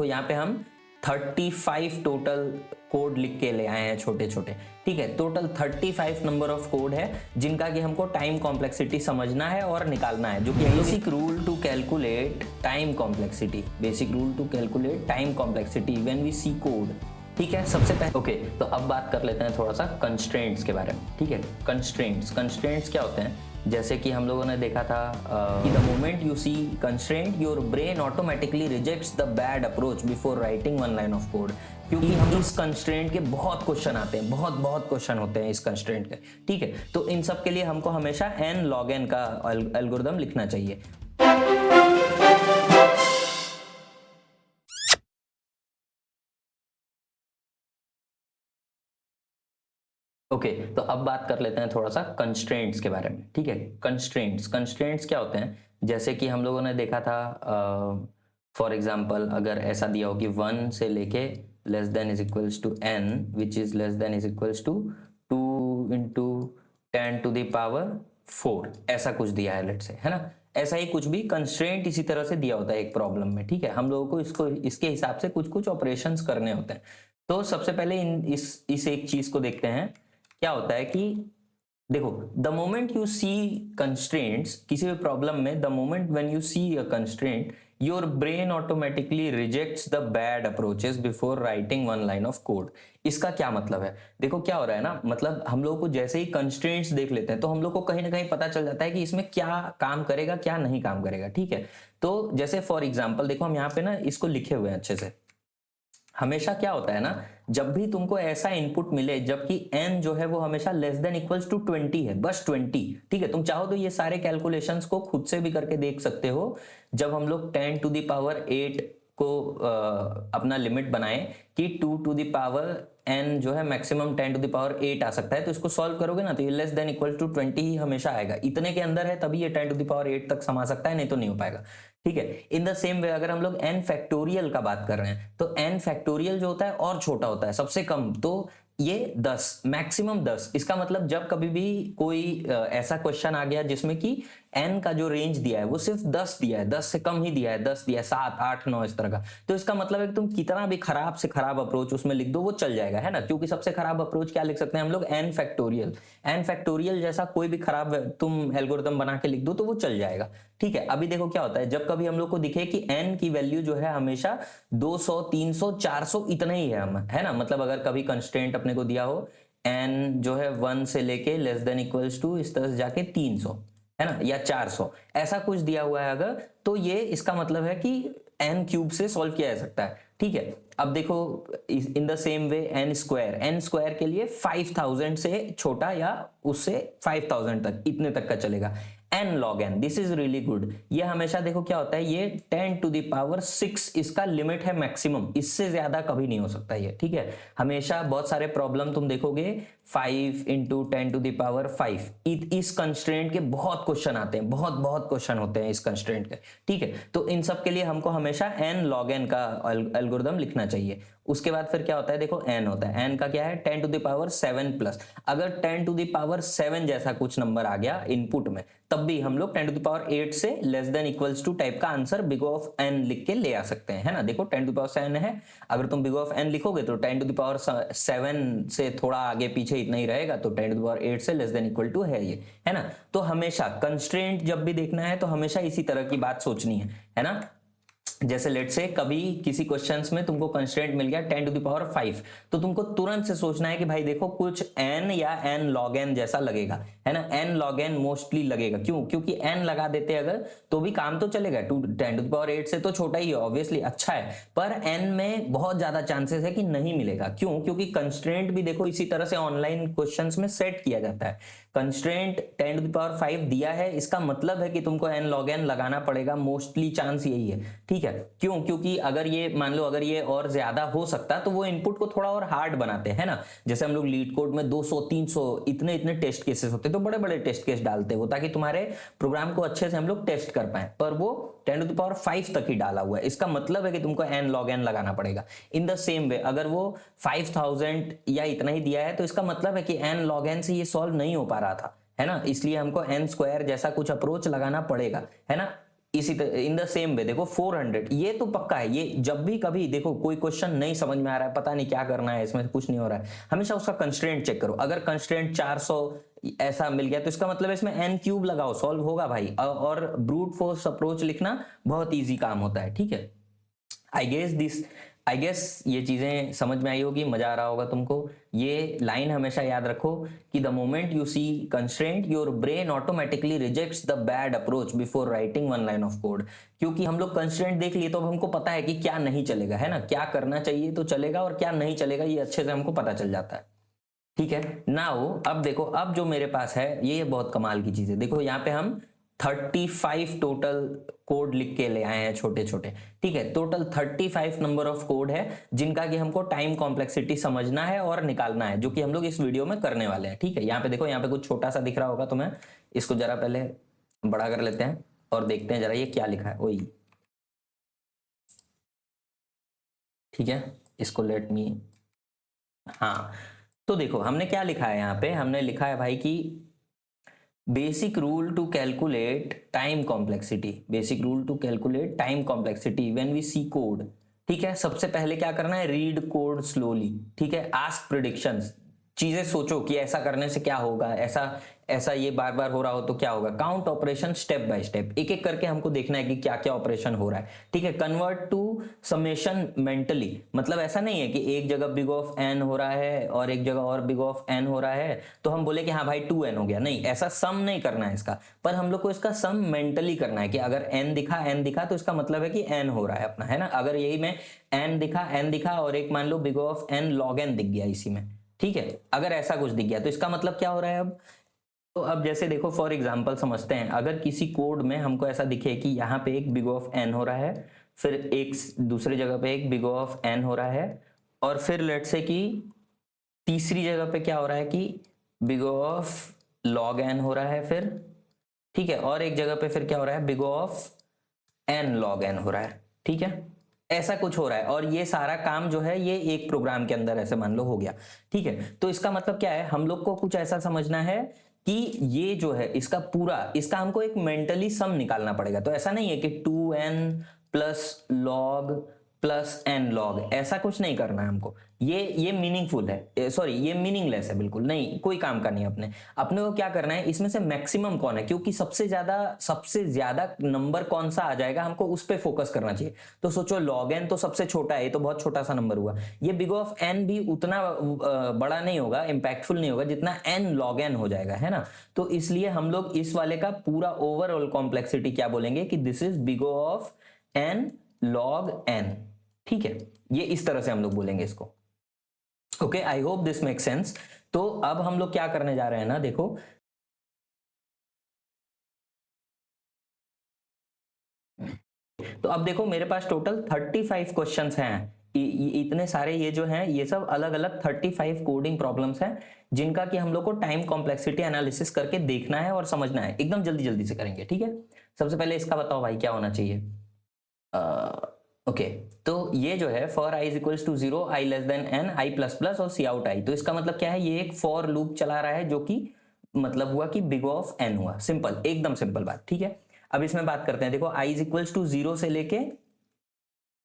तो यहाँ पे हम 35 टोटल कोड लिख के ले आए हैं छोटे छोटे, ठीक है। टोटल 35 नंबर ऑफ कोड है जिनका कि हमको टाइम कॉम्प्लेक्सिटी समझना है और निकालना है, जो कि basic rule to calculate time complexity, basic rule to calculate time complexity when we see code, ठीक है। सबसे पहले ओके, तो अब बात कर लेते हैं थोड़ा सा कंस्ट्रेंट्स के बारे में, ठीक है। कंस्ट्रेंट्स क्या होते हैं, जैसे कि हम लोगों ने देखा था कि the moment you see constraint your brain automatically rejects the bad approach before writing one line of code, क्योंकि हम इस कंस्ट्रेंट के बहुत क्वेश्चन आते हैं, बहुत क्वेश्चन होते हैं इस कंस्ट्रेंट के, ठीक है। तो इन सब के लिए हमको हमेशा n log n का एल्गोरिदम लिखना चाहिए। ओके, तो अब बात कर लेते हैं थोड़ा सा कंस्ट्रेंट्स के बारे में, ठीक है। कंस्ट्रेंट्स क्या होते हैं, जैसे कि हम लोगों ने देखा था फॉर एग्जांपल अगर ऐसा दिया हो कि 1 से लेके less than is equals to n which is less than is equals to 2 into 10 to the power 4, ऐसा कुछ दिया है लेट से, है ना। ऐसा ही कुछ भी कंस्ट्रेंट इसी तरह से दिया होता है एक प्रॉब्लम में, ठीक है। हम लोगों को इसको इसके हिसाब से कुछ ऑपरेशंस करने होते हैं। तो सबसे पहले इस एक चीज को देखते हैं। क्या होता है कि देखो, the moment you see constraints, किसी भी प्रॉब्लम में the moment when you see a constraint your brain automatically rejects the bad approaches before writing one line of code. इसका क्या मतलब है, देखो क्या हो रहा है ना, मतलब हम लोग को जैसे ही कंस्ट्रेंट्स देख लेते हैं तो हम लोग को कहीं ना कहीं पता चल जाता है कि इसमें क्या काम करेगा क्या नहीं काम करेगा, ठीक है। तो जैसे फॉर एग्जाम्पल देखो, हम यहाँ पे ना इसको लिखे हुए हैं अच्छे से। हमेशा क्या होता है ना, जब भी तुमको ऐसा इनपुट मिले जबकि n जो है वो हमेशा लेस देन इक्वल्स टू 20 है, बस 20, ठीक है। तुम चाहो तो ये सारे कैलकुलेशंस को खुद से भी करके देख सकते हो। जब हम लोग 10 टू द पावर 8 को अपना लिमिट बनाए कि 2 टू द पावर n जो है मैक्सिमम 10 टू द पावर 8 आ सकता है, तो इसको सॉल्व करोगे ना तो ये लेस देन इक्वल टू 20 ही हमेशा आएगा। इतने के अंदर है तभी ये 10 टू द पावर 8 तक समा सकता है, नहीं तो नहीं हो पाएगा, ठीक है। इन द सेम वे अगर हम लोग n फैक्टोरियल का बात कर रहे हैं तो n फैक्टोरियल जो होता है और छोटा होता है, सबसे कम तो ये 10, मैक्सिमम 10। इसका मतलब जब कभी भी कोई ऐसा क्वेश्चन आ गया जिसमें कि n का जो रेंज दिया है वो सिर्फ 10 दिया है, 10 से कम ही दिया है, 10 दिया है, 7 8 9 इस तरह का, तो इसका मतलब है कि तुम कितना भी खराब से खराब अप्रोच उसमें लिख दो वो चल जाएगा, है ना। क्योंकि सबसे खराब अप्रोच क्या लिख सकते हैं हम लोग, n फैक्टोरियल जैसा कोई भी खराब तुम एल्गोरिदम बना के लिख दो तो वो चल जाएगा, ठीक है। अभी देखो क्या होता है, जब कभी हम लोग को दिखे कि n की वैल्यू जो है हमेशा 200 300 400 इतना ही है ना। मतलब अगर कभी कंस्ट्रेंट अपने को दिया हो n जो है 1 से लेके लेस देन इक्वल्स टू इस तरह से जाके 300, है ना, या 400, ऐसा कुछ दिया हुआ है अगर, तो ये इसका मतलब है कि n क्यूब से सॉल्व किया जा सकता है, ठीक है। अब देखो in the same way n square के लिए 5000 से छोटा या उससे 5000 तक, इतने तक का चलेगा। n log n, this is really good. ये हमेशा देखो क्या होता है, ये 10 टू द पावर 6 इसका लिमिट है मैक्सिमम, इससे ज्यादा कभी नहीं हो सकता ये, ठीक है। हमेशा बहुत सारे प्रॉब्लम तुम देखोगे 5 इंटू 10 टू द पावर 5, इस कंस्ट्रेंट के बहुत क्वेश्चन आते हैं, बहुत क्वेश्चन होते हैं इस कंस्ट्रेंट के, ठीक है। तो इन सब के लिए हमको हमेशा n log n का एल्गोरिदम लिखना चाहिए। उसके बाद फिर क्या होता है, देखो n होता है, n का क्या है 10 टू द पावर 7 प्लस। अगर 10 टू द पावर 7 जैसा कुछ नंबर आ गया इनपुट में, तब भी हम लोग 10 टू द पावर 8 से less than equals to type का आंसर बिग ऑफ n लिख के ले आ सकते हैं, है ना। देखो 10 टू द पावर 7 है, अगर तुम बिग ऑफ n लिखोगे तो 10 टू द पावर 7 से थोड़ा आगे पीछे इतना ही रहेगा, तो 10 टू द पावर 8 से लेस देन इक्वल टू है ये, है ना। तो हमेशा कंस्ट्रेंट जब भी देखना है तो हमेशा इसी तरह की बात सोचनी है ना। जैसे लेट से कभी किसी क्वेश्चंस में तुमको कंस्ट्रेंट मिल गया 10 टू द पावर 5, तो तुमको तुरंत से सोचना है कि भाई देखो कुछ n या n log n जैसा लगेगा, है ना। n log n मोस्टली लगेगा, क्यों, क्योंकि n लगा देते अगर तो भी काम तो चलेगा, 10 टू द पावर 8 से तो छोटा ही है, ऑब्वियसली अच्छा है, पर n में बहुत ज्यादा चांसेस है कि नहीं मिलेगा। क्यों, क्योंकि कंस्ट्रेंट भी देखो इसी तरह से ऑनलाइन क्वेश्चंस में सेट किया जाता है। कंस्ट्रेंट 10 टू द पावर 5 दिया है, इसका मतलब है कि तुमको n log n लगाना पड़ेगा, मोस्टली चांस यही है, ठीक है। क्यों, क्योंकि अगर ये मान लो अगर ये और ज्यादा हो सकता तो वो इनपुट को थोड़ा और हार्ड बनाते हैं ना। जैसे हम लोग लीड कोड में 200 300 इतने टेस्ट केसेस होते, तो बड़े बड़े टेस्ट केस डालते हो ताकि तुम्हारे प्रोग्राम को अच्छे से हम लोग टेस्ट कर पाए, पर वो 10 टू द पावर 5 तक ही डाला हुआ है। इसका मतलब है कि तुमको n log n लगाना पड़ेगा। इन द सेम वे अगर वो 5000 या इतना ही दिया है तो इसका मतलब है कि n log n से ये सॉल्व नहीं हो पा रहा था, है ना, इसलिए हमको n स्क्वायर जैसा कुछ अप्रोच लगाना पड़ेगा, है ना। इसी तरह इन द सेम वे देखो 400, ये तो पक्का है, ये जब भी कभी देखो कोई क्वेश्चन नहीं समझ में आ रहा है, पता नहीं क्या करना है, इसमें कुछ नहीं हो रहा है, हमेशा उसका कंस्ट्रेंट चेक करो। अगर कंस्ट्रेंट 400 ऐसा मिल गया तो इसका मतलब इसमें n क्यूब लगाओ, सॉल्व होगा भाई। और ब्रूट फोर्स अप्रोच लिखना बहुत इजी काम होता है, ठीक है। आई गेस ये चीजें समझ में आई होगी, मजा आ रहा होगा तुमको। ये लाइन हमेशा याद रखो कि the moment you see constraint your brain automatically rejects the bad approach before writing one line of code. क्योंकि हम लोग कंस्ट्रेंट देख लिए तो अब हमको पता है कि क्या नहीं चलेगा, है ना, क्या करना चाहिए तो चलेगा और क्या नहीं चलेगा, ये अच्छे से हमको पता चल जाता है, ठीक है। नाउ अब देखो, अब जो मेरे पास है ये बहुत कमाल की चीज है। देखो यहाँ पे हम 35 टोटल कोड लिख के ले आए हैं छोटे छोटे, ठीक है। टोटल 35 नंबर ऑफ कोड है जिनका कि हमको टाइम कॉम्प्लेक्सिटी समझना है और निकालना है, जो कि हम लोग इस वीडियो में करने वाले हैं, ठीक है। यहाँ पे देखो, यहाँ पे कुछ छोटा सा दिख रहा होगा तुम्हें, इसको जरा पहले बड़ा कर लेते हैं और देखते हैं जरा ये क्या लिखा है। वही, ठीक है, इसको लेट मी, हाँ। तो देखो हमने क्या लिखा है यहाँ पे, हमने लिखा है भाई कि basic rule to calculate time complexity, basic rule to calculate time complexity when we see code, ठीक है। सबसे पहले क्या करना है, रीड कोड स्लोली, ठीक है। आस्क प्रिडिक्शंस, चीजें सोचो कि ऐसा करने से क्या होगा, ऐसा ऐसा ये बार बार हो रहा हो तो क्या होगा। Count operation step by step, एक एक करके हमको देखना है कि क्या क्या ऑपरेशन हो रहा है, ठीक है। कन्वर्ट टू समेशन मेंटली, मतलब ऐसा नहीं है कि एक जगह बिग ऑफ एन हो रहा है और एक जगह और बिग ऑफ एन हो रहा है तो हम बोले कि हाँ भाई 2n हो गया, नहीं, ऐसा सम नहीं करना है इसका, पर हम लोग को इसका सम मेंटली करना है कि अगर n दिखा तो इसका मतलब है कि n हो रहा है अपना, है ना। अगर यही में n दिखा और एक मान लो big of n log n दिख गया इसी में, ठीक है, अगर ऐसा कुछ दिख गया तो इसका मतलब क्या हो रहा है अब। तो अब जैसे देखो फॉर एग्जांपल समझते हैं, अगर किसी कोड में हमको ऐसा दिखे कि यहाँ पे एक बिग ऑफ n हो रहा है, फिर एक दूसरे जगह पे एक बिग ऑफ n हो रहा है, और फिर लेट से कि तीसरी जगह पे क्या हो रहा है कि बिग ऑफ log n हो रहा है फिर, ठीक है, और एक जगह पे फिर क्या हो रहा है, big of n log n हो रहा है, ठीक है। ऐसा कुछ हो रहा है और ये सारा काम जो है ये एक प्रोग्राम के अंदर ऐसे मान लो हो गया, ठीक है। तो इसका मतलब क्या है, हम लोग को कुछ ऐसा समझना है कि ये जो है इसका पूरा, इसका हमको एक मेंटली सम निकालना पड़ेगा। तो ऐसा नहीं है कि 2n plus log plus n log, ऐसा कुछ नहीं करना है हमको। ये मीनिंगफुल है, सॉरी ये मीनिंगलेस है, बिल्कुल नहीं, कोई काम का नहीं। अपने को क्या करना है, इसमें से मैक्सिमम कौन है, क्योंकि सबसे ज्यादा नंबर कौन सा आ जाएगा हमको उस पर फोकस करना चाहिए। तो सोचो log n तो सबसे छोटा है, ये तो बहुत छोटा सा नंबर हुआ, ये बिग ऑफ n भी उतना बड़ा नहीं होगा, इंपैक्टफुल नहीं होगा जितना n log n हो जाएगा, है ना। तो इसलिए हम लोग इस वाले का पूरा ओवरऑल कॉम्प्लेक्सिटी क्या बोलेंगे कि this is big of n log n, ठीक है। ये इस तरह से हम लोग बोलेंगे इसको, okay. I hope this make sense. तो अब हम लोग क्या करने जा रहे हैं ना, देखो तो अब देखो मेरे पास टोटल 35 क्वेश्चंस हैं, इतने सारे ये जो हैं ये सब अलग अलग 35 कोडिंग प्रॉब्लम्स हैं जिनका कि हम लोग को टाइम कॉम्प्लेक्सिटी एनालिसिस करके देखना है और समझना है, एकदम जल्दी जल्दी से करेंगे, ठीक है। सबसे पहले इसका बताओ भाई क्या होना चाहिए। ओके तो ये जो है for i is equals to 0 i less than n i plus plus और सी आउट i, तो इसका मतलब क्या है, ये एक फॉर लूप चला रहा है जो कि मतलब हुआ कि बिग ऑफ n हुआ, सिंपल, एकदम सिंपल बात, ठीक है। अब इसमें बात करते हैं, देखो i इज इक्वल्स टू 0 से लेके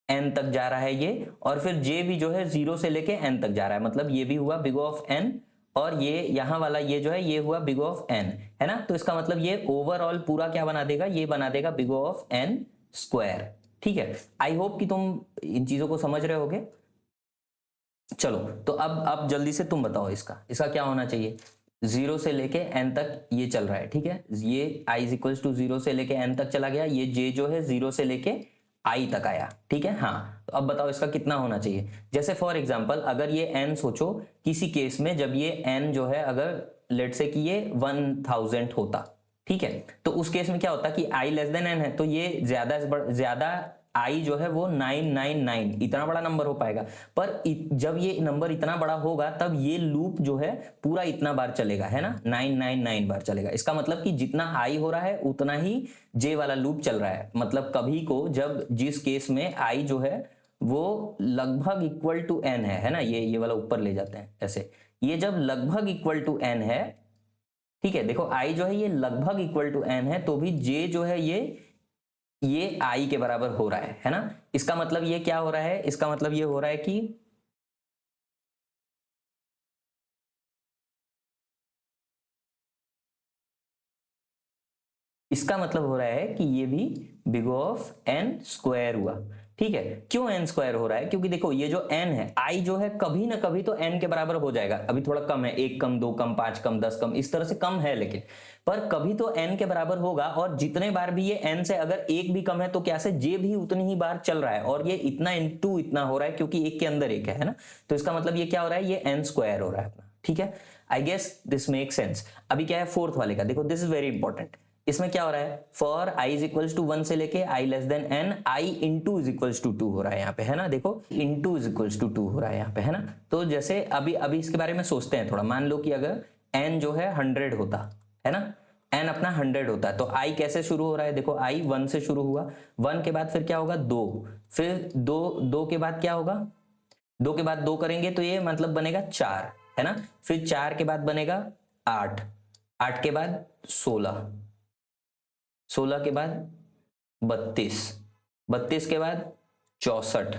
n तक जा रहा है ये, और फिर j भी जो है 0 से लेके n तक जा रहा है, मतलब ये भी हुआ बिग ऑफ n और ये यहाँ वाला ये जो है ये हुआ बिग ऑफ n, है ना। तो इसका मतलब ये ओवरऑल पूरा क्या बना देगा, ये बना देगा बिग ऑफ n स्क्वायर, ठीक है। आई होप कि तुम इन चीजों को समझ रहे होगे। चलो तो अब जल्दी से तुम बताओ इसका क्या होना चाहिए। 0 से लेके n तक ये चल रहा है, ठीक है, ये i इज इक्वल्स टू 0 से लेके n तक चला गया, ये j जो है 0 से लेके i तक आया, ठीक है। हाँ तो अब बताओ इसका कितना होना चाहिए। जैसे फॉर एग्जांपल अगर ये n सोचो किसी केस में जब ये n जो है अगर लेट से कि ये 1000 होता, ठीक है, तो उस केस में क्या होता कि i लेस देन n है तो ये ज्यादा i जो है वो 999 इतना बड़ा नंबर हो पाएगा, पर जब ये नंबर इतना बड़ा होगा तब ये लूप जो है पूरा इतना बार चलेगा, है ना, 999 बार चलेगा। इसका मतलब कि जितना i हो रहा है उतना ही j वाला लूप चल रहा है। मतलब कभी को जब जिस केस में i जो है वो लगभग इक्वल टू n है ना, ये वाला ऊपर ले जाते हैं ऐसे, ये जब लगभग इक्वल टू n है, ठीक है, देखो i जो है ये लगभग इक्वल टू n है तो भी j जो है ये ये आई के बराबर हो रहा है ना। इसका मतलब ये क्या हो रहा है, इसका मतलब ये हो रहा है कि इसका मतलब हो रहा है कि ये भी बिग ऑफ एन स्क्वायर हुआ। ठीक है, क्यों एन स्क्वायर हो रहा है, क्योंकि देखो ये जो एन है, आई जो है कभी ना कभी तो एन के बराबर हो जाएगा। अभी थोड़ा कम है, 1 कम 2 कम 5 कम 10 कम, इस तरह से कम है, लेकिन पर कभी तो एन के बराबर होगा। और जितने बार भी ये एन से अगर एक भी कम है तो क्या से जे भी उतनी ही बार चल रहा है, और ये इतना इंटू इतना हो रहा है क्योंकि एक के अंदर एक है ना। तो इसका मतलब ये क्या हो रहा है, ये एन स्क्वायर हो रहा है अपना। ठीक है, I guess this make sense. अभी क्या है फोर्थ वाले का, देखो दिस इज वेरी इंपॉर्टेंट। इसमें क्या हो रहा है, for i is equals to 1 से लेके i less than n, i into is equals to 2 हो रहा है यहाँ पे, है ना। देखो इंटू इज इक्वल्स टू 2 हो रहा है यहाँ पे, है ना। तो जैसे अभी अभी इसके बारे में सोचते हैं थोड़ा। मान लो कि अगर एन जो है 100 होता है ना, एन अपना 100 होता है, तो आई कैसे शुरू हो रहा है, देखो आई 1 से शुरू हुआ, 1 के बाद फिर क्या होगा 2, फिर 2 के बाद क्या होगा, 2 के बाद 2 करेंगे तो ये मतलब बनेगा 4, है ना। फिर 4 के बाद बनेगा 8, 8 के बाद 16, 16 के बाद 32, 32 के बाद 64,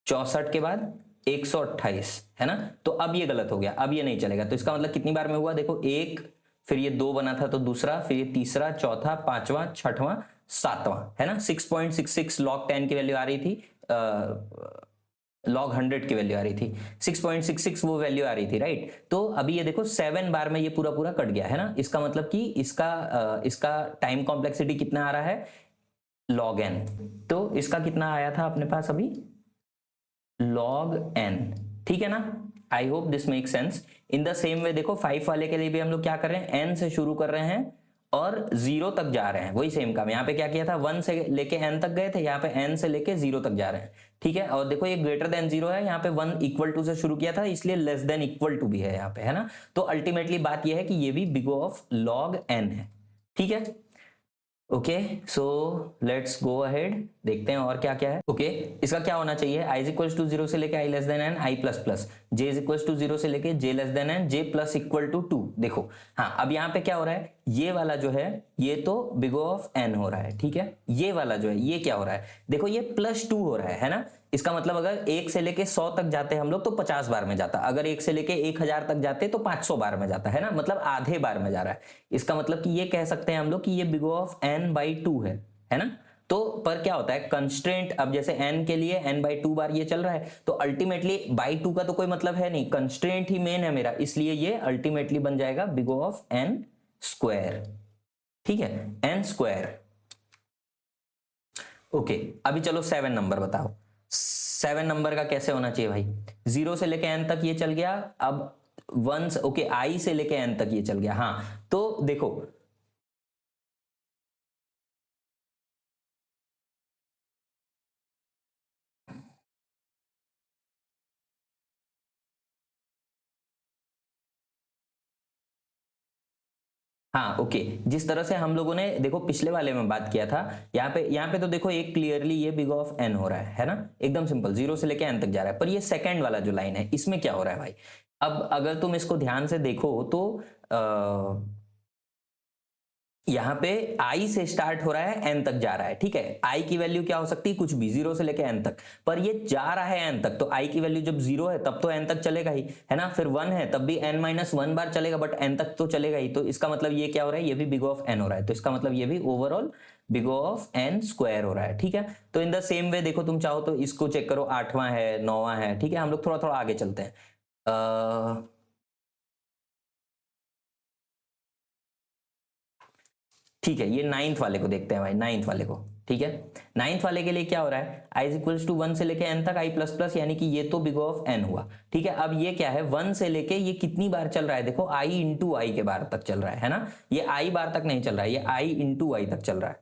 64 के बाद 128, है ना। तो अब ये गलत हो गया, अब ये नहीं चलेगा। तो इसका मतलब कितनी बार में हुआ, देखो 1, फिर ये 2 बना था तो दूसरा, फिर ये तीसरा, चौथा, पांचवा, छठवां, सातवां, है ना। 6.66 log 10 की वैल्यू आ रही थी, log 100 की वैल्यू आ रही थी, 6.66 वो वैल्यू आ रही थी, राइट। तो अभी ये देखो 7 बार में ये पूरा पूरा कट गया, है ना। इसका मतलब कि इसका टाइम कॉम्प्लेक्सिटी कितना आ रहा है, log n। तो इसका कितना आया था अपने पास अभी, log n। ठीक है ना, I hope this make sense. In the same way देखो 5 वाले के लिए भी हम लोग क्या कर रहे हैं, n से शुरू कर रहे हैं और 0 तक जा रहे हैं, वही सेम काम। यहाँ पे क्या किया था, 1 से लेके n तक गए थे, यहाँ पे n से लेके 0 तक जा रहे हैं। ठीक है, और देखो ये ग्रेटर देन 0 है, यहाँ पे 1 इक्वल टू से शुरू किया था, इसलिए लेस देन इक्वल टू भी है यहाँ पे, है ना। तो अल्टीमेटली बात ये है कि ये भी बिग ऑफ log n है। ठीक है, okay, so let's go ahead, देखते हैं और क्या क्या है। ओके, इसका क्या होना चाहिए, आई इज इक्वल टू 0 से लेके i less than n, i plus plus, j is equal to 0 से लेके j less than n, j plus equal to 2। देखो हाँ, अब यहाँ पे क्या हो रहा है, ये वाला जो है ये तो बिग ऑफ एन हो रहा है। ठीक है, ये वाला जो है ये क्या हो रहा है, देखो ये +2 हो रहा है ना। इसका मतलब अगर 1 से लेके 100 तक जाते हम लोग तो 50 बार में जाता, अगर 1 से लेके 1000 तक जाते तो 500 बार में जाता, है ना। मतलब आधे बार में जा रहा है। इसका मतलब कि ये कह सकते हैं हम लोग कि ये बिग ऑफ n/2 है ना। तो पर क्या होता है कंस्ट्रेंट, अब जैसे n के लिए n/2 बार ये चल रहा है, तो अल्टीमेटली बाई 2 का तो कोई मतलब है नहीं, कंस्ट्रेंट ही मेन है मेरा, इसलिए ये अल्टीमेटली बन जाएगा बिग ऑफ n स्क्वायर। ठीक है, n स्क्वायर। ओके, अभी चलो 7 नंबर बताओ। 7 नंबर का कैसे होना चाहिए भाई, 0 से लेके n तक ये चल गया, अब 1 ओके i से लेके n तक ये चल गया। हाँ, तो देखो हाँ ओके, जिस तरह से हम लोगों ने देखो पिछले वाले में बात किया था, यहाँ पे तो देखो एक क्लियरली ये बिग ऑफ n हो रहा है ना, एकदम सिंपल 0 से लेके n तक जा रहा है। पर ये सेकंड वाला जो लाइन है इसमें क्या हो रहा है भाई, अब अगर तुम इसको ध्यान से देखो तो यहाँ पे i से स्टार्ट हो रहा है n तक जा रहा है। ठीक है, i की वैल्यू क्या हो सकती है, कुछ भी 0 से लेके n तक, पर ये जा रहा है n तक, तो i की वैल्यू जब 0 है तब तो n तक चलेगा ही, है ना। फिर 1 है तब भी n-1 बार चलेगा, बट n तक तो चलेगा ही। तो इसका मतलब ये क्या हो रहा है, ये भी बिग ऑफ n हो रहा है। तो इसका मतलब ये भी overall big of n square हो रहा है। ठीक है, तो इन द सेम वे देखो तुम चाहो तो इसको चेक करो, 8वां है, 9वां है। ठीक है, हम लोग थोड़ा थोड़ा आगे चलते हैं। ठीक है, ये 9th वाले को देखते हैं भाई, 9th वाले को। ठीक है, 9th वाले के लिए क्या हो रहा है, i इज इक्वल्स टू 1 से लेके n तक i प्लस प्लस, यानी कि ये तो बिग ऑफ n हुआ। ठीक है, अब ये क्या है, 1 से लेके ये कितनी बार चल रहा है, देखो i इंटू आई के बार तक चल रहा है ना। ये i बार तक नहीं चल रहा है, ये i इंटू आई तक चल रहा है।